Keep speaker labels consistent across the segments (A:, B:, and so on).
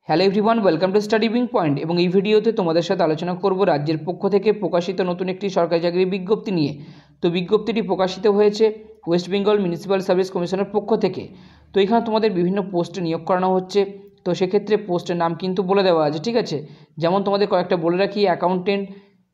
A: Hello everyone, welcome to study being point. এবং এই ভিডিওতে তোমাদের সাথে আলোচনা করব রাজ্যের পক্ষ থেকে প্রকাশিত নতুন একটি সরকারি চাকরির বিজ্ঞপ্তি নিয়ে। তো বিজ্ঞপ্তিটি প্রকাশিত হয়েছে ওয়েস্ট বেঙ্গল মিউনিসিপ্যাল সার্ভিস কমিশনের পক্ষ থেকে। তো এখানে তোমাদের বিভিন্ন পোস্টে নিয়োগ করানো হচ্ছে। তো সেক্ষেত্রে পোস্টের নাম কিন্তু বলে দেওয়া আছে, ঠিক আছে। যেমন তোমাদের কয়েকটা বলে রাখি, অ্যাকাউন্টেন্ট,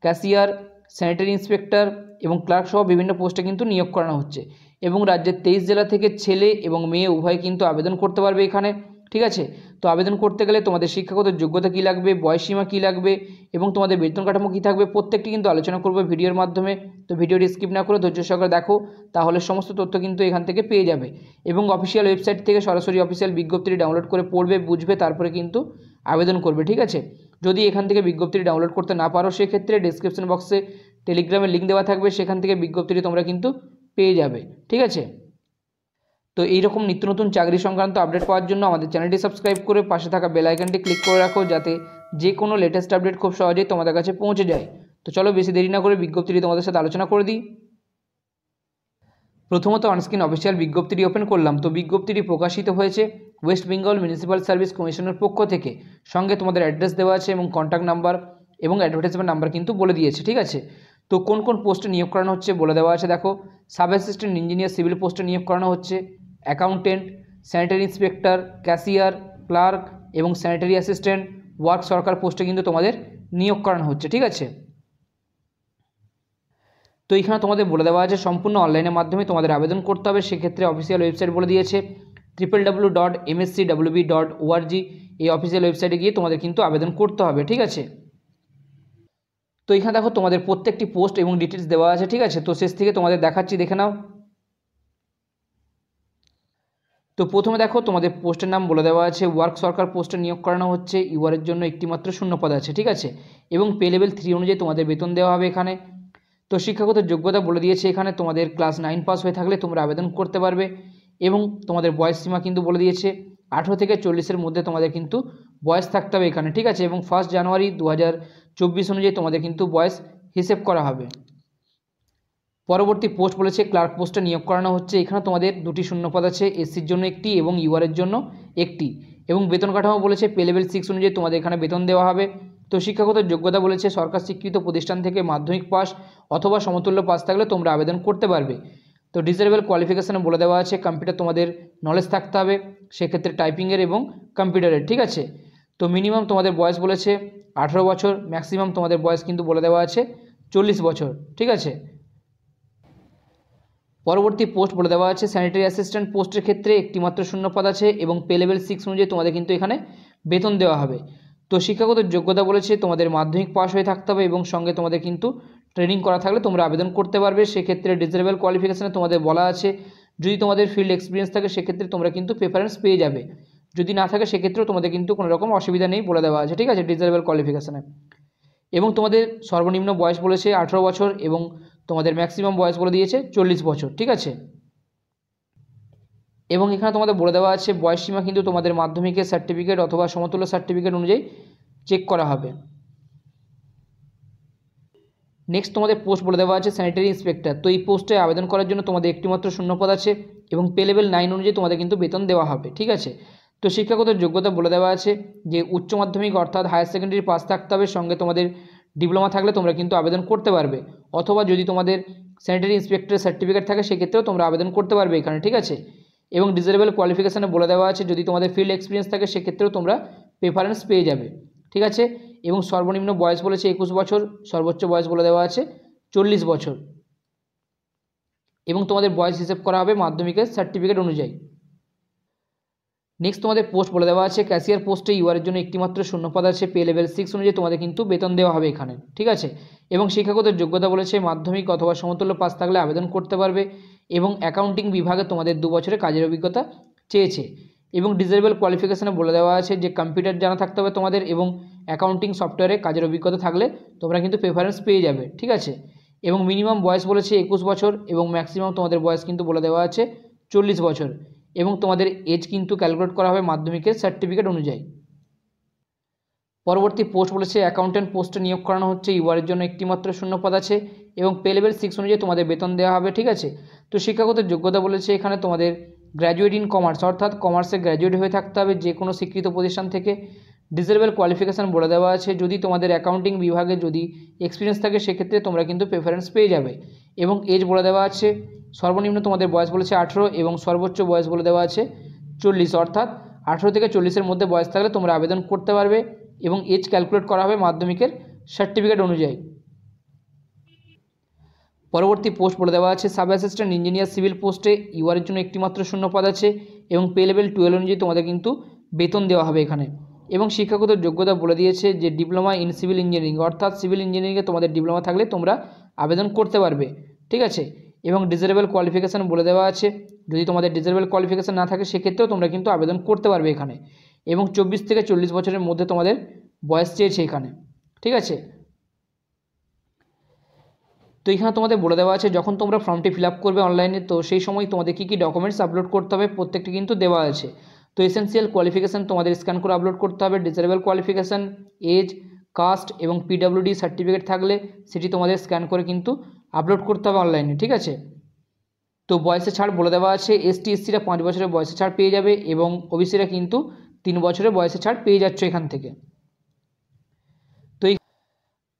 A: ক্যাশিয়ার, স্যানিটারি ইন্সপেক্টর এবং ক্লার্ক সহ বিভিন্ন পোস্টে কিন্তু নিয়োগ করানো হচ্ছে। এবং রাজ্যের 23 জেলা থেকে ছেলে এবং মেয়ে উভয় কিন্তু আবেদন করতে পারবে এখানে, ঠিক আছে। তো আবেদন করতে গেলে তোমাদের শিক্ষাগত যোগ্যতা কী লাগবে, বয়সীমা কী লাগবে এবং তোমাদের বেতন কাঠামো কী থাকবে, প্রত্যেকটি কিন্তু আলোচনা করবো ভিডিওর মাধ্যমে। তো ভিডিওটি স্কিপ না করে ধৈর্য সহকারে দেখো, তাহলে সমস্ত তথ্য কিন্তু এখান থেকে পেয়ে যাবে। এবং অফিসিয়াল ওয়েবসাইট থেকে সরাসরি অফিসিয়াল বিজ্ঞপ্তিটি ডাউনলোড করে পড়বে, বুঝবে, তারপরে কিন্তু আবেদন করবে, ঠিক আছে। যদি এখান থেকে বিজ্ঞপ্তিটি ডাউনলোড করতে না পারো, সেক্ষেত্রে ডিসক্রিপশন বক্সে টেলিগ্রামের লিঙ্ক দেওয়া থাকবে, সেখান থেকে বিজ্ঞপ্তিটি তোমরা কিন্তু পেয়ে যাবে, ঠিক আছে। তো এইরকম নিত্য নতুন চাকরি সংক্রান্ত আপডেট পাওয়ার জন্য আমাদের চ্যানেলটি সাবস্ক্রাইব করে পাশে থাকা বেল আইকনটি ক্লিক করে রাখো, যাতে যে কোনো লেটেস্ট আপডেট খুব সহজেই তোমাদের কাছে পৌঁছে যায়। তো চলো বেশি দেরি না করে বিজ্ঞপ্তিটি তোমাদের সাথে আলোচনা করে দিই। প্রথমত অনস্ক্রিন অফিসিয়াল বিজ্ঞপ্তিটি ওপেন করলাম। তো বিজ্ঞপ্তিটি প্রকাশিত হয়েছে ওয়েস্ট বেঙ্গল মিউনিসিপ্যাল সার্ভিস কমিশনের পক্ষ থেকে। সঙ্গে তোমাদের অ্যাড্রেস দেওয়া আছে এবং কন্ট্যাক্ট নাম্বার এবং অ্যাডভার্টাইজমেন্ট নাম্বার কিন্তু বলে দিয়েছে, ঠিক আছে। তো কোন কোন পোস্টে নিয়োগ করানো হচ্ছে বলে দেওয়া আছে, দেখো। সাব অ্যাসিস্ট্যান্ট ইঞ্জিনিয়ার সিভিল পোস্টে নিয়োগ করানো হচ্ছে, accountant, sanitary inspector, cashier, clerk এবং স্যানিটারি অ্যাসিস্ট্যান্ট, ওয়ার্ক সরকার পোস্টে কিন্তু তোমাদের নিয়োগ করানো হচ্ছে, ঠিক আছে। তো এখানে তোমাদের বলে দেওয়া আছে সম্পূর্ণ অনলাইনের মাধ্যমে তোমাদের আবেদন করতে হবে। সেক্ষেত্রে অফিসিয়াল ওয়েবসাইট বলে দিয়েছে www.mscwb.org। এই অফিসিয়াল ওয়েবসাইটে গিয়ে তোমাদের কিন্তু আবেদন করতে হবে, ঠিক আছে। তো এখানে দেখো তোমাদের প্রত্যেকটি পোস্ট এবং ডিটেলস দেওয়া আছে, ঠিক আছে। তো শেষ থেকে তোমাদের দেখাচ্ছি, দেখে নাও। তো প্রথমে দেখো তোমাদের পোস্টের নাম বলে দেওয়া আছে, ওয়ার্ক সরকার পোস্টে নিয়োগ করানো হচ্ছে। ইউআরের জন্য একটিমাত্র শূন্যপদ আছে, ঠিক আছে। এবং পে লেভেল 3 অনুযায়ী তোমাদের বেতন দেওয়া হবে এখানে। তো শিক্ষাগত যোগ্যতা বলে দিয়েছে এখানে, তোমাদের ক্লাস 9 পাস হয়ে থাকলে তোমরা আবেদন করতে পারবে। এবং তোমাদের বয়স সীমা কিন্তু বলে দিয়েছে 18 থেকে 40-এর মধ্যে তোমাদের কিন্তু বয়স থাকতে হবে এখানে, ঠিক আছে। এবং 1 জানুয়ারি 2024 অনুযায়ী তোমাদের কিন্তু বয়স হিসেব করা হবে। পরবর্তী পোস্ট বলেছে ক্লার্ক পোস্টে নিয়োগ করানো হচ্ছে। এখানে তোমাদের 2টি শূন্যপদ আছে, এসসির জন্য একটি এবং ইউআরের জন্য একটি। এবং বেতন কাঠামো বলেছে পে লেভেল 6 অনুযায়ী তোমাদের এখানে বেতন দেওয়া হবে। তো শিক্ষাগত যোগ্যতা বলেছে সরকার স্বীকৃত প্রতিষ্ঠান থেকে মাধ্যমিক পাস অথবা সমতুল্য পাস থাকলে তোমরা আবেদন করতে পারবে। তো ডিজারেবল কোয়ালিফিকেশানে বলে দেওয়া আছে কম্পিউটার তোমাদের নলেজ থাকতে হবে, সেক্ষেত্রে টাইপিংয়ের এবং কম্পিউটারের, ঠিক আছে। তো মিনিমাম তোমাদের বয়স বলেছে 18 বছর, ম্যাক্সিমাম তোমাদের বয়স কিন্তু বলে দেওয়া আছে 40 বছর, ঠিক আছে। পরবর্তী পোস্ট বলে দেওয়া আছে স্যানিটারি অ্যাসিস্ট্যান্ট পোস্টের ক্ষেত্রে একটিমাত্র শূন্যপদ আছে এবং পে লেভেল 6 অনুযায়ী তোমাদের কিন্তু এখানে বেতন দেওয়া হবে। তো শিক্ষাগত যোগ্যতা বলেছে তোমাদের মাধ্যমিক পাস হয়ে থাকতে হবে এবং সঙ্গে তোমাদের কিন্তু ট্রেনিং করা থাকলে তোমরা আবেদন করতে পারবে। সেক্ষেত্রে ডিজারেবল কোয়ালিফিকেশানে তোমাদের বলা আছে যদি তোমাদের ফিল্ড এক্সপিরিয়েন্স থাকে সেক্ষেত্রে তোমরা কিন্তু প্রেফারেন্স পেয়ে যাবে, যদি না থাকে সেক্ষেত্রেও তোমাদের কিন্তু কোনো রকম অসুবিধা নেই বলে দেওয়া আছে, ঠিক আছে, ডিজারেবল কোয়ালিফিকেশানে। এবং তোমাদের সর্বনিম্ন বয়স বলেছে 18 বছর এবং তোমাদের ম্যাক্সিমাম বয়স বলে দিয়েছে 40 বছর, ঠিক আছে। এবং এখানে তোমাদের বলে দেওয়া আছে বয়সসীমা কিন্তু তোমাদের মাধ্যমিকের সার্টিফিকেট অথবা সমতুল্য সার্টিফিকেট অনুযায়ী চেক করা হবে। নেক্সট তোমাদের পোস্ট বলে দেওয়া আছে স্যানিটারি ইন্সপেক্টর। তো এই পোস্টে আবেদন করার জন্য তোমাদের একটিমাত্র শূন্যপদ আছে এবং পে লেভেল 9 অনুযায়ী তোমাদের কিন্তু বেতন দেওয়া হবে, ঠিক আছে। তো শিক্ষাগত যোগ্যতা বলে দেওয়া আছে যে উচ্চ মাধ্যমিক অর্থাৎ হায়ার সেকেন্ডারি পাস থাকতে হবে, সঙ্গে তোমাদের ডিপ্লোমা থাকলে তোমরা কিন্তু আবেদন করতে পারবে। অথবা যদি তোমাদের স্যানিটারি ইন্সপেক্টরের সার্টিফিকেট থাকে সেক্ষেত্রেও তোমরা আবেদন করতে পারবে এখানে, ঠিক আছে। এবং ডিজারেবল কোয়ালিফিকেশানে বলে দেওয়া আছে যদি তোমাদের ফিল্ড এক্সপিরিয়েন্স থাকে সেক্ষেত্রেও তোমরা প্রেফারেন্স পেয়ে যাবে, ঠিক আছে। এবং সর্বনিম্ন বয়স বলেছে 21 বছর, সর্বোচ্চ বয়স বলে দেওয়া আছে 40 বছর। এবং তোমাদের বয়স হিসেব করা হবে মাধ্যমিকের সার্টিফিকেট অনুযায়ী। নেক্সট তোমাদের পোস্ট বলে দেওয়া আছে ক্যাশিয়ার পোস্টে ইউআরের জন্য একটিমাত্র শূন্যপদ আছে, পে লেভেল 6 অনুযায়ী তোমাদের কিন্তু বেতন দেওয়া হবে এখানে, ঠিক আছে। এবং শিক্ষাগত যোগ্যতা বলেছে মাধ্যমিক অথবা সমতুল্য পাস থাকলে আবেদন করতে পারবে। এবং অ্যাকাউন্টিং বিভাগে তোমাদের 2 বছরের কাজের অভিজ্ঞতা চেয়েছে। এবং ডিজারেবল কোয়ালিফিকেশানে বলে দেওয়া আছে যে কম্পিউটার জানা থাকতে হবে তোমাদের এবং অ্যাকাউন্টিং সফটওয়্যারে কাজের অভিজ্ঞতা থাকলে তোমরা কিন্তু প্রেফারেন্স পেয়ে যাবে, ঠিক আছে। এবং মিনিমাম বয়স বলেছে 21 বছর এবং ম্যাক্সিমাম তোমাদের বয়স কিন্তু বলে দেওয়া আছে 40 বছর। এবং তোমাদের এজ কিন্তু ক্যালকুলেট করা হবে মাধ্যমিকের সার্টিফিকেট অনুযায়ী। পরবর্তী পোস্ট বলেছে অ্যাকাউন্টেন্ট পোস্টে নিয়োগ করানো হচ্ছে। ইউআরের জন্য একটিমাত্র শূন্যপদ আছে এবং পে লেভেল 6 অনুযায়ী তোমাদের বেতন দেওয়া হবে, ঠিক আছে। তো শিক্ষাগত যোগ্যতা বলেছে এখানে তোমাদের গ্র্যাজুয়েট ইন কমার্স অর্থাৎ কমার্সে গ্র্যাজুয়েট হয়ে থাকতে হবে যে কোনো স্বীকৃত প্রতিষ্ঠান থেকে। ডিজারেবল কোয়ালিফিকেশান বলে দেওয়া আছে, যদি তোমাদের অ্যাকাউন্টিং বিভাগে যদি এক্সপিরিয়েন্স থাকে সেক্ষেত্রে তোমরা কিন্তু প্রেফারেন্স পেয়ে যাবে। এবং এজ বলে দেওয়া আছে, সর্বনিম্ন তোমাদের বয়স বলেছে 18 এবং সর্বোচ্চ বয়স বলে দেওয়া আছে 40, অর্থাৎ 18 থেকে 40-এর মধ্যে বয়স থাকলে তোমরা আবেদন করতে পারবে এবং এজ ক্যালকুলেট করা হবে মাধ্যমিকের সার্টিফিকেট অনুযায়ী। পরবর্তী পোস্ট বলে দেওয়া আছে সাব অ্যাসিস্ট্যান্ট ইঞ্জিনিয়ার সিভিল পোস্টে ইউআরের জন্য একটি মাত্র শূন্য পদ আছে এবং পে লেভেল 12 অনুযায়ী তোমাদের কিন্তু বেতন দেওয়া হবে এখানে। এবং শিক্ষাগত যোগ্যতা বলে দিয়েছে যে ডিপ্লোমা ইন সিভিল ইঞ্জিনিয়ারিং, অর্থাৎ সিভিল ইঞ্জিনিয়ারিংয়ে তোমাদের ডিপ্লোমা থাকলে তোমরা আবেদন করতে পারবে, ঠিক আছে। এবং ডিজারেবল কোয়ালিফিকেশান বলে দেওয়া আছে, যদি তোমাদের ডিজারেবল কোয়ালিফিকেশান না থাকে সেক্ষেত্রেও তোমরা কিন্তু আবেদন করতে পারবে এখানে। এবং 24 থেকে 40 বছরের মধ্যে তোমাদের বয়স চেয়েছে এখানে, ঠিক আছে। তো এখানে তোমাদের বলে দেওয়া আছে যখন তোমরা ফর্মটি ফিল আপ করবে অনলাইনে, তো সেই সময় তোমাদের কী কী ডকুমেন্টস আপলোড করতে হবে প্রত্যেকটি কিন্তু দেওয়া আছে। তো এসেনশিয়াল কোয়ালিফিকেশান তোমাদের স্ক্যান করে আপলোড করতে হবে, ডিজারেবল কোয়ালিফিকেশান, এজ, কাস্ট এবং পিডব্লিউডি সার্টিফিকেট থাকলে সেটি তোমাদের স্ক্যান করে কিন্তু আপলোড করতে হবে অনলাইনে, ঠিক আছে। তো বয়সের ছাড় বলে দেওয়া আছে, এসটি এসসিরা 5 বছরের বয়সের ছাড় পেয়ে যাবে এবং ওবিসিরা কিন্তু 3 বছরের বয়সের ছাড় পেয়ে যাচ্ছে এখান থেকে। তো এই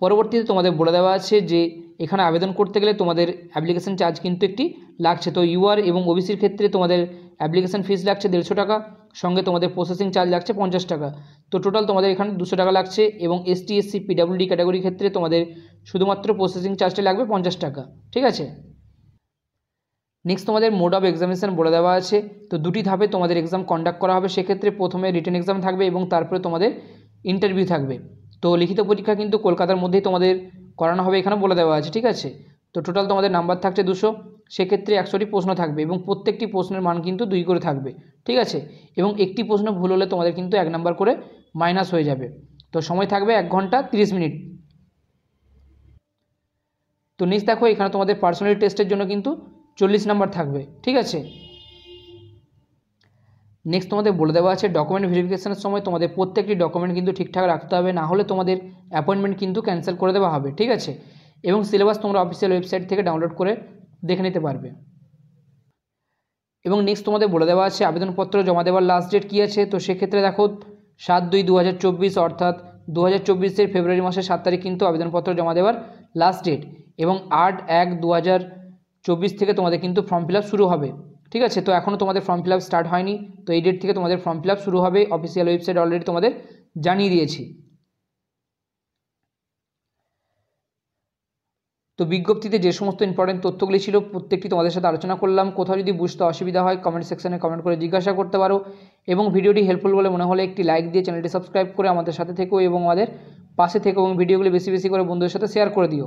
A: পরবর্তীতে তোমাদের বলে দেওয়া আছে যে এখানে আবেদন করতে গেলে তোমাদের অ্যাপ্লিকেশন চার্জ কিন্তু একটি লাগছে। তো ইউআর এবং ওবিসির ক্ষেত্রে তোমাদের অ্যাপ্লিকেশন ফিস লাগছে 150 টাকা, সঙ্গে তোমাদের প্রসেসিং চার্জ লাগছে 50 টাকা। তো টোটাল তোমাদের এখানে 200 টাকা লাগছে। এবং এসটি এসসি পিডব্লিউডি ক্যাটাগরির ক্ষেত্রে তোমাদের শুধুমাত্র প্রসেসিং চার্জটা লাগবে 50 টাকা, ঠিক আছে। নেক্সট তোমাদের মোড অফ এক্সামিনেশন বলে দেওয়া আছে। তো দুটি ধাপে তোমাদের এক্সাম কন্ডাক্ট করা হবে, সেক্ষেত্রে প্রথমে রিটেন এক্সাম থাকবে এবং তারপরে তোমাদের ইন্টারভিউ থাকবে। তো লিখিত পরীক্ষা কিন্তু কলকাতার মধ্যেই তোমাদের করানো হবে এখানে বলে দেওয়া আছে, ঠিক আছে। তো টোটাল তোমাদের নাম্বার থাকছে 200, সেক্ষেত্রে 100টি প্রশ্ন থাকবে এবং প্রত্যেকটি প্রশ্নের মান কিন্তু 2 করে থাকবে, ঠিক আছে। এবং একটি প্রশ্ন ভুল হলে তোমাদের কিন্তু 1 নাম্বার করে মাইনাস হয়ে যাবে। তো সময় থাকবে 1 ঘন্টা 30 মিনিট। তো নেক্সট দেখো এখানে তোমাদের পার্সোনালিটি টেস্টের জন্য কিন্তু 40 নাম্বার থাকবে, ঠিক আছে। নেক্সট তোমাদের বলে দেওয়া আছে ডকুমেন্ট ভেরিফিকেশনের সময় তোমাদের প্রত্যেকটি ডকুমেন্ট কিন্তু ঠিকঠাক রাখতে হবে, না হলে তোমাদের অ্যাপয়েন্টমেন্ট কিন্তু ক্যান্সেল করে দেওয়া হবে, ঠিক আছে। এবং সিলেবাস তোমরা অফিসিয়াল ওয়েবসাইট থেকে ডাউনলোড করে দেখে নিতে পারবে। এবং নেক্সট তোমাদের বলে দেওয়া আছে আবেদনপত্র জমা দেওয়ার লাস্ট ডেট কী আছে। তো সেক্ষেত্রে দেখো 7/2/2024 অর্থাৎ 2024-এর ফেব্রুয়ারি মাসের 7 তারিখ কিন্তু আবেদনপত্র জমা দেওয়ার লাস্ট ডেট। এবং 8/1/2024 থেকে তোমাদের কিন্তু ফর্ম ফিল আপ শুরু হবে, ঠিক আছে। তো এখনও তোমাদের ফর্ম ফিল আপ স্টার্ট হয়নি, তো এই ডেট থেকে তোমাদের ফর্ম ফিল আপ শুরু হবে, অফিসিয়াল ওয়েবসাইট অলরেডি তোমাদের জানিয়ে দিয়েছি। তো বিজ্ঞপ্তিতে যে সমস্ত ইম্পর্টেন্ট তথ্যগুলি ছিল প্রত্যেকটি তোমাদের সাথে আলোচনা করলাম। কোথাও যদি বুঝতে অসুবিধা হয় কমেন্ট সেকশনে কমেন্ট করে জিজ্ঞাসা করতে পারো। এবং ভিডিওটি হেল্পফুল বলে মনে হলে একটি লাইক দিয়ে চ্যানেলটি সাবস্ক্রাইব করে আমাদের সাথে থেকো এবং আমাদের পাশে থেকো এবং ভিডিওগুলি বেশি বেশি করে বন্ধুদের সাথে শেয়ার করে দিও।